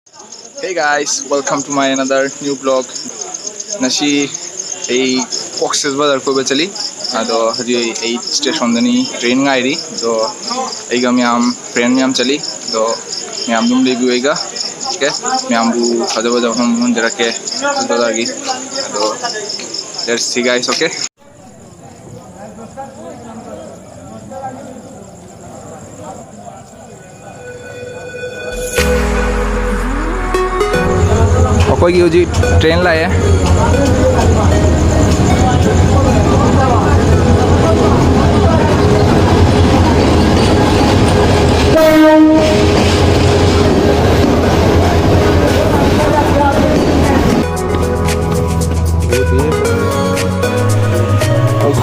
Hey guys, welcome to my another new vlog. Nasi ei Cox'S Bazar ko bachali. Ado haji ei station dani train ngairi. Do ei ga miam friend miam chali. Do miam dum le biwega. Okay, miam bu haja baja hum jara ke bazar gi. Ado let's see guys, okay. कोई की जी train लाए है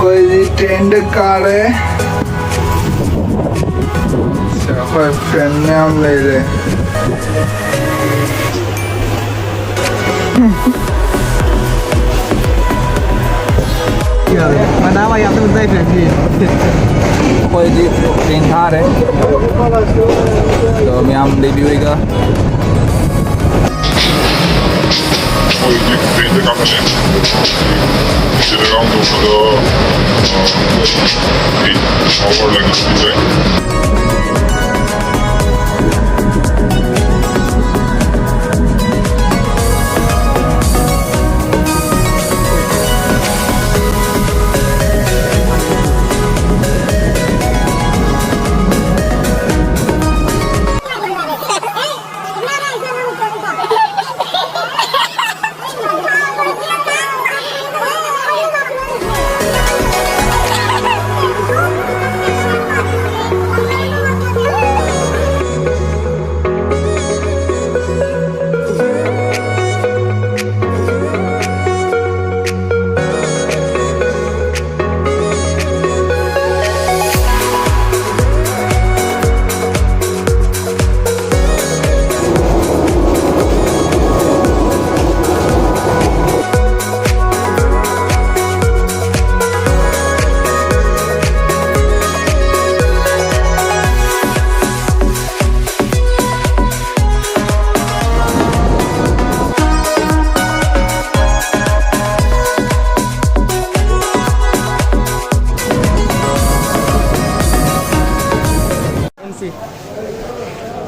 कोई जी train car है कोई friend में हम ले रहे Mana apa yang terbaik lagi? कोई जी ट्रेन थार है तो मैं हम डेब्यू होगा कोई भी ट्रेन का मशीन चिटगांग तो ओवर लगी है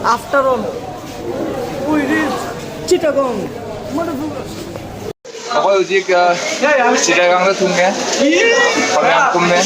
After all, we reach Chittagong. Ako uji ka Chittagong na tunga. Pagam kumme.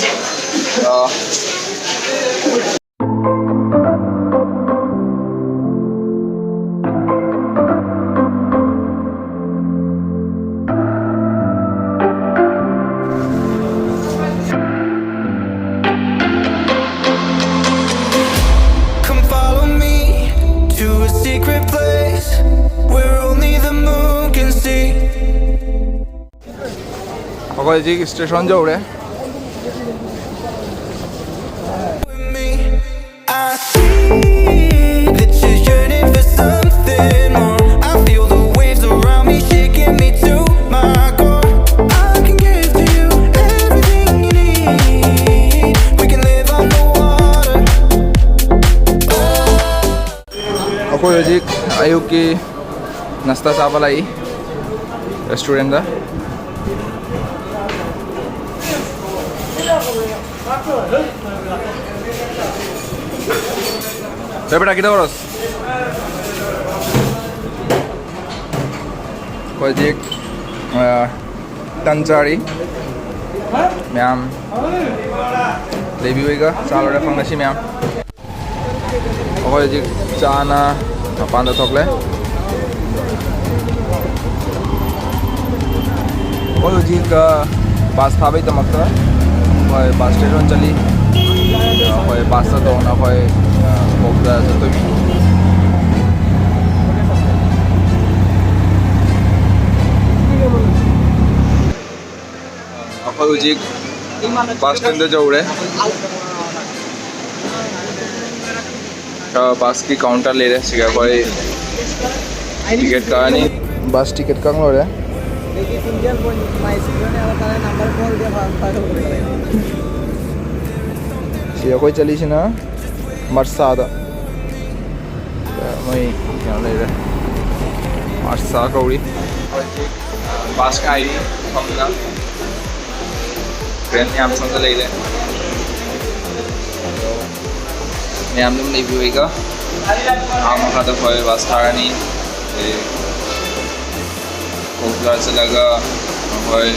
Ako ji station jau rahe ako ji ayuk ki nasta चावल आई रेस्टोरेंट दा बेटा कितना बरस कोई जी तंचारी मैम लेबी होगा साल वाला फंगसी मैम कोई जी चाना पांडा थोकले कोई जी का पास था भाई तो मक्ता कोई बस स्टेशन चली कोई बस तो ना कोई बोलता है तो भी अपन उजी बस स्टैंड जाऊ रहे बस की काउंटर ले रहे सिगा कोई टिकट का नहीं बस टिकट का हो रहा है siya koy chali si na marsada may yan lay basta kauri bus kai famna train yam sonda leile yam dum nei buiga ama khada hoy bus tharani Cox Bazar chalaga hoy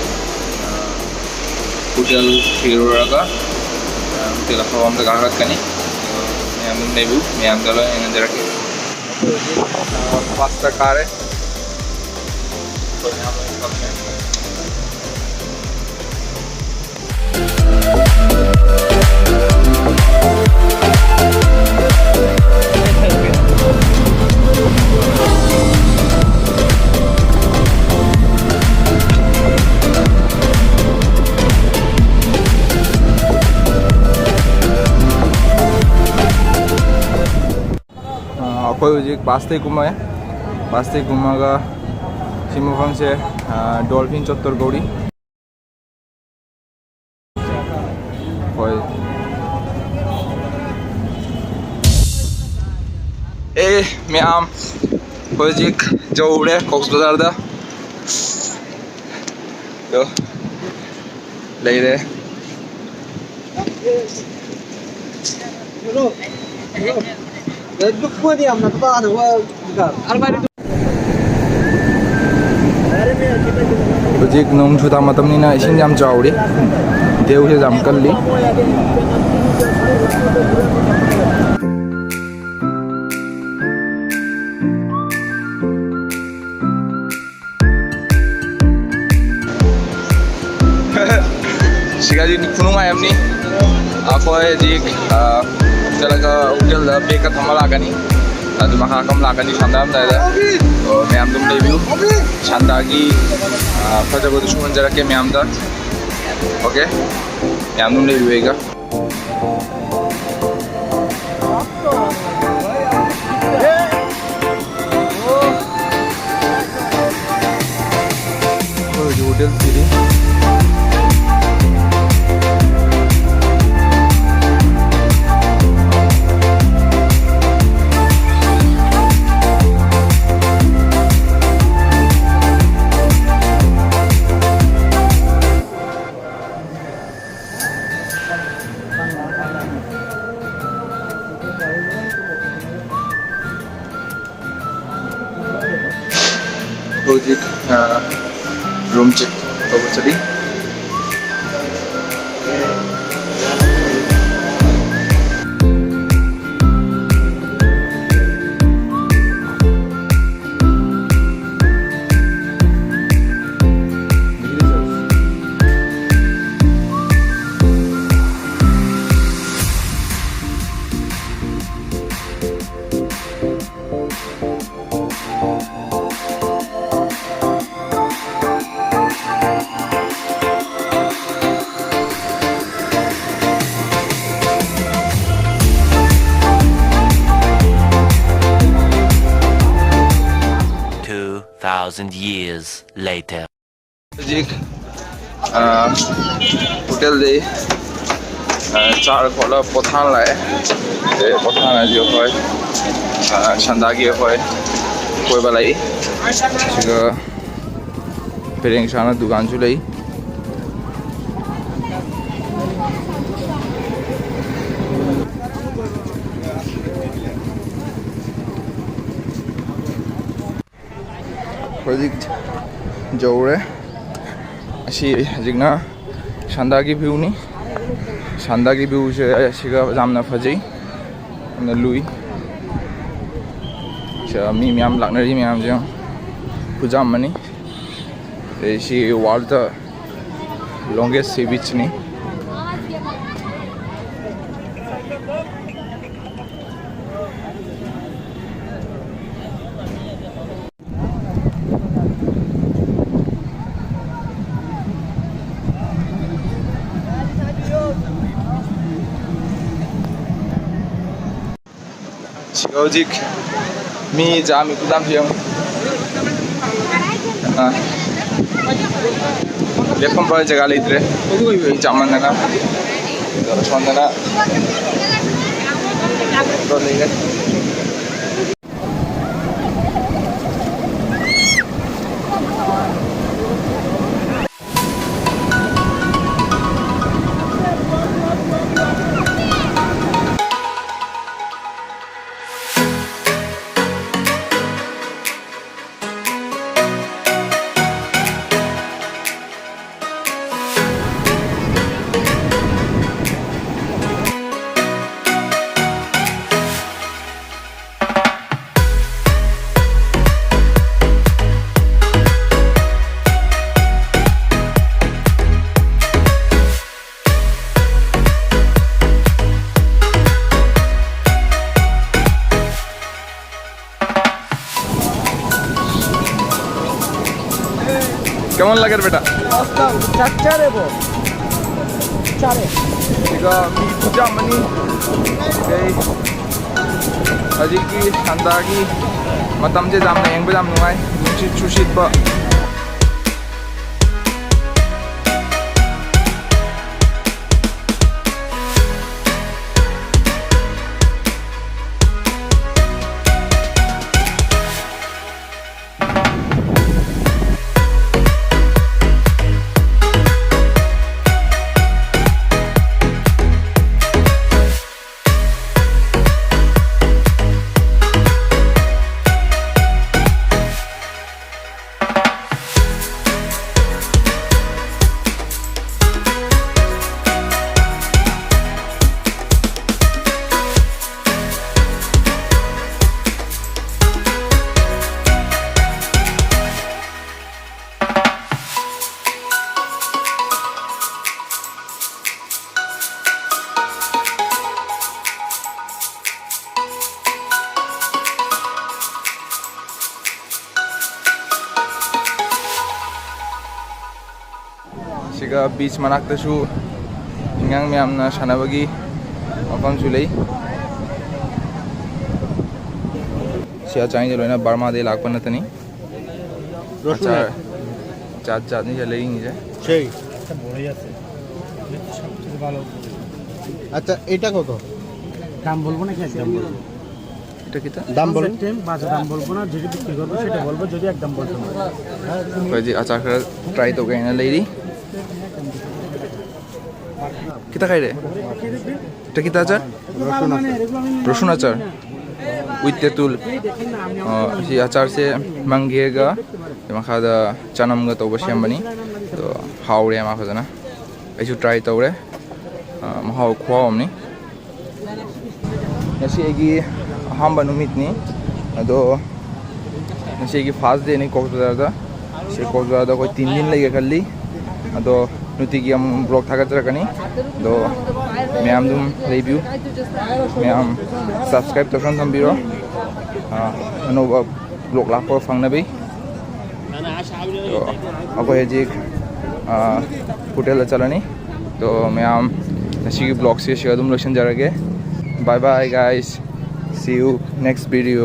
hotel thiruraga hotel khawam da gagat kani yam dum nei bu yam dalo enandera ke pasta kare कोई हजिक बास्ते घुमाए बास्ते घुमागा सिमुफाम से dolphin चत्तर गौरी ए ma'am हजिक जौरे Cox Bazar दा तो लेरे Hujik nung chuta matam ni na isin jam chauri deu se jam kalli Sigaji ni punung ayam ni ako hujik talaga hotel da beka thamala kani adu makakam lakani shandam da तो मैं हम तुम review शानदागी फजा को दुश्मन जरा के मैं हम दा ओके मैं हम तुम रिव्यू होएगा hotel Siri Hujik room check over tadi years later. Hujik hotel de char kola pothan lai de pothan ajo hoy shandagi hoy koi balai siga pereng sana dukan chu lai Hujik jauh asyik hujikna shandagi view ni shandagi view se asyik jamna fajai amna lui cha mi miam laknari miam jeng pujam mani si world the longest sea beach ni Hujik mi jami kudam siang lefam pa jaga le itre jaman na sondana to le কেমন লাগে বেটা? Jika hujan mani, hari ki sandagi, matam je jam na yang berjam nungai, nuncit cusit ba. Siga beach manak tasu ingang miyam na sanabagi akon sulay siya chain jelo na Burma de lakpan na tani achar chat chat ni jale ing je সেই একটা বড়ই আছে সবচেয়ে ভালো। আচ্ছা এটা কত দাম বলবো নাকি একদম বলবো? এটা কিটা দাম বলুন, বাজার দাম বলবো না, যেটা বিক্রি করবো সেটা বলবো, যদি একদম বলতে না koi ji achar kar try to gain na lady kita khai re এটা কিটা achar রসুন achar with tetul si achar se mangiega makha da chanam ga to basiam bani to haure ma kha jana ai chu try tawre mahau khwa omni nasi agi hamba numit ni ado nasi agi first day ni Cox Bazar da se Cox Bazar da koi 3 din lage khalli ado nuti gi am blog thaga jara kani do ma'am तुम review ma'am subscribe तो थम बिरो अनोब blog lakh फंगना भी तो अब जी hotel चलनी तो ma'am नसी ब्लॉग से शेयर तुम लोशन जरा के bye bye guys see you next video